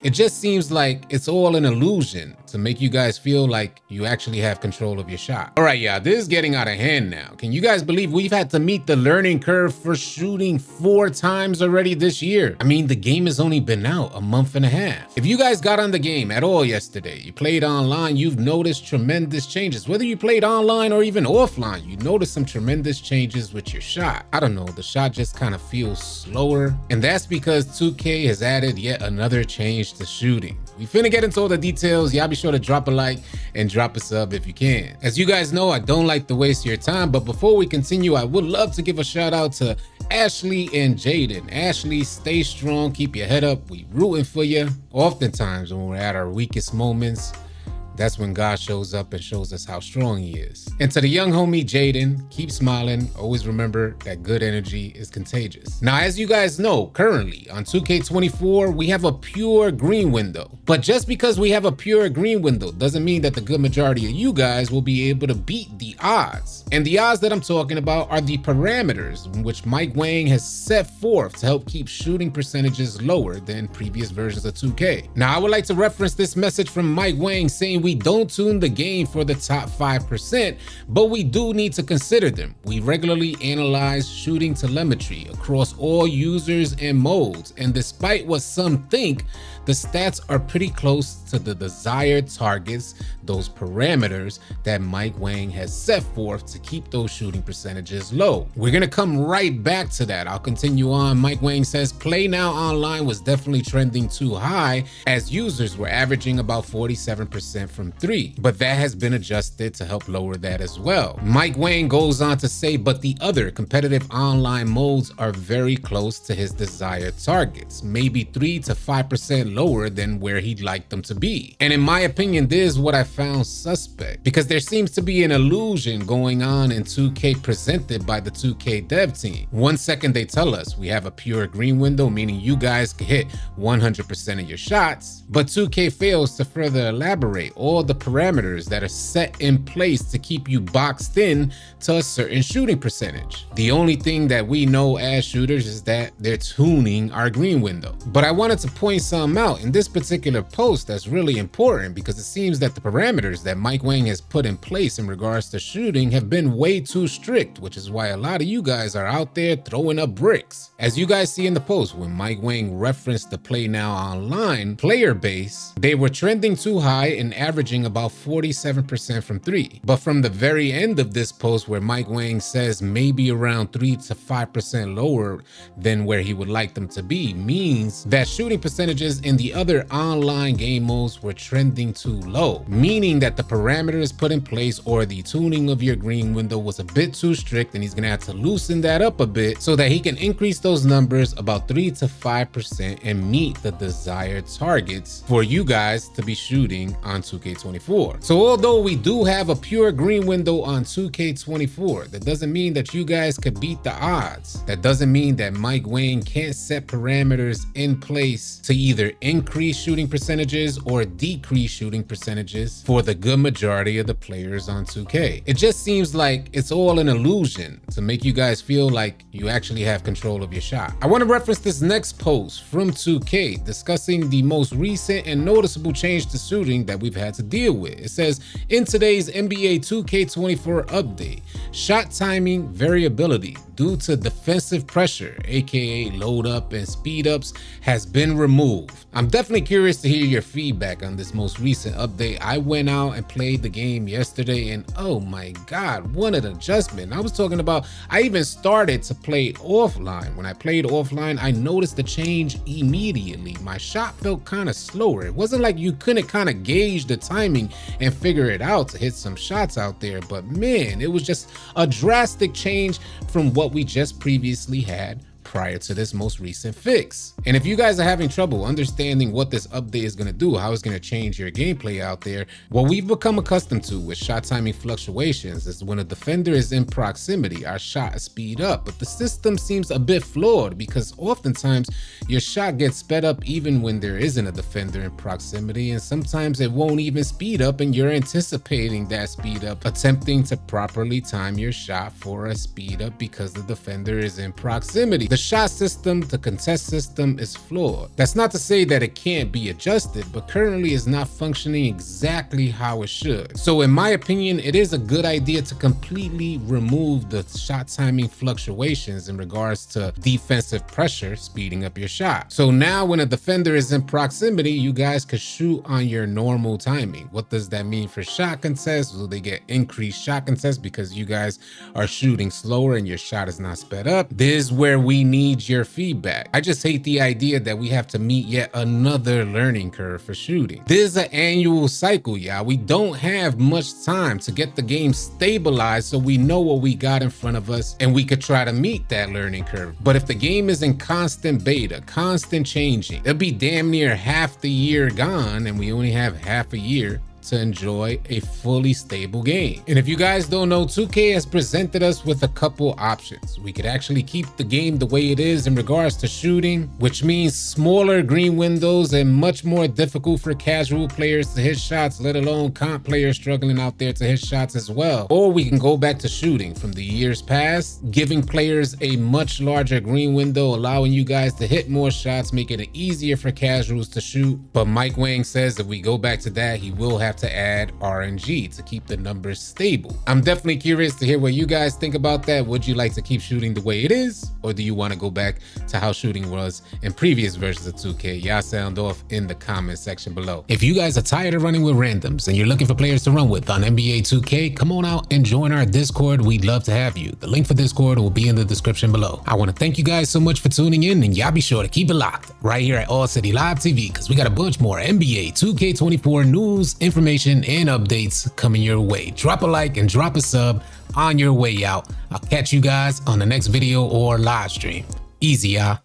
It just seems like it's all an illusion to make you guys feel like you actually have control of your shot. All right, yeah, this is getting out of hand now. Can you guys believe we've had to meet the learning curve for shooting 4 times already this year? I mean, the game has only been out a month and a half. If you guys got on the game at all yesterday, you played online, you've noticed tremendous changes. Whether you played online or even offline, you noticed some tremendous changes with your shot. I don't know, the shot just kind of feels slower. And that's because 2K has added yet another change to shooting. We finna get into all the details. Y'all be sure to drop a like and drop a sub if you can. As you guys know, I don't like to waste your time, but before we continue, I would love to give a shout out to Ashley and Jaden. Ashley, stay strong, keep your head up. We rooting for you. Oftentimes when we're at our weakest moments, that's when God shows up and shows us how strong he is. And to the young homie Jaden, keep smiling. Always remember that good energy is contagious. Now, as you guys know, currently on 2K24, we have a pure green window. But just because we have a pure green window doesn't mean that the good majority of you guys will be able to beat the odds. And the odds that I'm talking about are the parameters in which Mike Wang has set forth to help keep shooting percentages lower than previous versions of 2K. Now, I would like to reference this message from Mike Wang saying we don't tune the game for the top 5%, but we do need to consider them. We regularly analyze shooting telemetry across all users and modes, and despite what some think, the stats are pretty close to the desired targets, those parameters that Mike Wang has set forth to keep those shooting percentages low. We're gonna come right back to that. I'll continue on. Mike Wang says Play Now Online was definitely trending too high as users were averaging about 47% from 3, but that has been adjusted to help lower that as well. Mike Wang goes on to say, but the other competitive online modes are very close to his desired targets, maybe 3 to 5% lower than where he'd like them to be. And in my opinion, this is what I found suspect, because there seems to be an illusion going on in 2K presented by the 2K dev team. 1 second they tell us we have a pure green window, meaning you guys can hit 100% of your shots, but 2K fails to further elaborate all the parameters that are set in place to keep you boxed in to a certain shooting percentage. The only thing that we know as shooters is that they're tuning our green window. But I wanted to point something out in this particular post that's really important, because it seems that the parameters that Mike Wang has put in place in regards to shooting have been way too strict, which is why a lot of you guys are out there throwing up bricks. As you guys see in the post, when Mike Wang referenced the Play Now Online player base, they were trending too high and averaging about 47% from 3. But from the very end of this post where Mike Wang says maybe around 3 to 5% lower than where he would like them to be, means that shooting percentages in the other online game modes were trending too low, meaning that the parameters put in place or the tuning of your green window was a bit too strict, and he's gonna have to loosen that up a bit so that he can increase those numbers about 3 to 5% and meet the desired targets for you guys to be shooting on 2K24. So although we do have a pure green window on 2K24, that doesn't mean that you guys could beat the odds. That doesn't mean that Mike Wang can't set parameters in place to either increase shooting percentages or decrease shooting percentages for the good majority of the players on 2K. It just seems like it's all an illusion to make you guys feel like you actually have control of your shot. I want to reference this next post from 2K discussing the most recent and noticeable change to shooting that we've had to deal with. It says, in today's NBA 2K24 update, shot timing variability due to defensive pressure, aka load up and speed ups, has been removed. I'm definitely curious to hear your feedback on this most recent update. I went out and played the game yesterday, and oh my god, what an adjustment. I was talking about, I even started to play offline. When I played offline, I noticed the change immediately. My shot felt kind of slower. It wasn't like you couldn't kind of gauge the timing and figure it out to hit some shots out there, but man, it was just a drastic change from what we just previously had prior to this most recent fix. And if you guys are having trouble understanding what this update is going to do, how it's going to change your gameplay out there, what we've become accustomed to with shot timing fluctuations is when a defender is in proximity, our shot speed up, but the system seems a bit flawed because oftentimes your shot gets sped up even when there isn't a defender in proximity, and sometimes it won't even speed up and you're anticipating that speed up, attempting to properly time your shot for a speed up because the defender is in proximity. The shot system, the contest system is flawed. That's not to say that it can't be adjusted, but currently is not functioning exactly how it should. So in my opinion, it is a good idea to completely remove the shot timing fluctuations in regards to defensive pressure, speeding up your shot. So now when a defender is in proximity, you guys could shoot on your normal timing. What does that mean for shot contests? Will they get increased shot contests because you guys are shooting slower and your shot is not sped up? This is where we need your feedback. I just hate the idea that we have to meet yet another learning curve for shooting. This is an annual cycle, y'all. We don't have much time to get the game stabilized so we know what we got in front of us and we could try to meet that learning curve. But if the game is in constant beta, constant changing, it'll be damn near half the year gone and we only have half a year to enjoy a fully stable game. And if you guys don't know, 2K has presented us with a couple options. We could actually keep the game the way it is in regards to shooting, which means smaller green windows and much more difficult for casual players to hit shots, let alone comp players struggling out there to hit shots as well. Or we can go back to shooting from the years past, giving players a much larger green window, allowing you guys to hit more shots, making it easier for casuals to shoot. But Mike Wang says if we go back to that, he will have to add RNG to keep the numbers stable. I'm definitely curious to hear what you guys think about that. Would you like to keep shooting the way it is, or do you want to go back to how shooting was in previous versions of 2K? Y'all sound off in the comment section below. If you guys are tired of running with randoms and you're looking for players to run with on NBA 2K, come on out and join our Discord. We'd love to have you. The link for Discord will be in the description below. I want to thank you guys so much for tuning in, and y'all be sure to keep it locked right here at AllCity Live TV, because we got a bunch more NBA 2K24 news, information, and updates coming your way. Drop a like and drop a sub on your way out. I'll catch you guys on the next video or live stream. Easy, y'all.